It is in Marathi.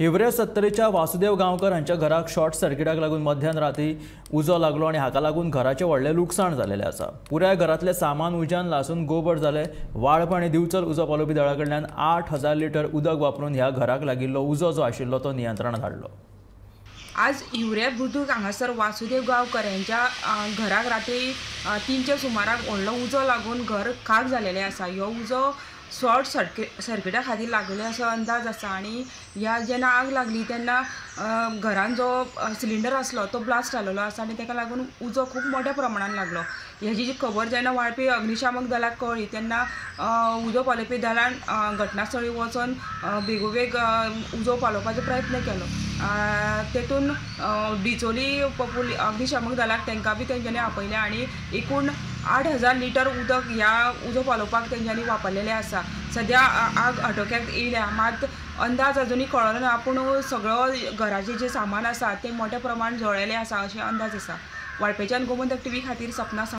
हिवरे सत्तरीच्या वासुदेव गांवकर हांच्या घराक शॉर्ट सर्किटाक लागून मध्यान राती उजो लागलो आणि हाका लागून घराचे व्हडले लुकसाण जालेले आसा। पुराय घरातले सामान उज्यान लासून गोबट जाले। वाळप आणि दिवचल उजो पालोवपी दळा कडल्यान 8000 लिटर उदक वापरून ह्या घराक लागिल्लो उजो जो आशिल्लो तो नियंत्रणात हाडलो। आज हिवरे बुद्रुक हांगासर वासुदेव गांवकर यांच्या घराक रात्री 3च्या सुमाराक व्हडलो उजो लागून घर खाक जालेले आसा। ह्यो उजो शॉर्ट सर्किटा खातीर लागले असो अंदाज आसा आणि ह्या जेन्ना आग लागली तेन्ना घरान जो सिलिंडर आसलो तो ब्लास्ट जाल्लो आसा आणि ताका लागून उजो खूब मोठ्या प्रमाणात लागलो। ह्याची जी खबर जेन्ना वाळपी अग्निशामक दलाक कळ्ळी तेन्ना उजो पालोवपी दलान घटनास्थळी वचून बेगोबेग उजो पालोवपाचो प्रयत्न केलो। तेतून डिचोली अग्निशामक दलाक तांकां बी तेंच्यांनी आपयले आणि एकूण 8000 लिटर उदक ह्या उजो पालोवपाक तेंच्यांनी वापरलेले आसा। सद्या आग आटोक्यात येयल्या, मात अंदाज अजुनी कळना ना, पूण सगळो घराचे जे सामान आसा ते मोठ्या प्रमाणात जळेले आसा अशें अंदाज आसा। वाळपेच्यान गोमंतक टीव्ही खातीर सपना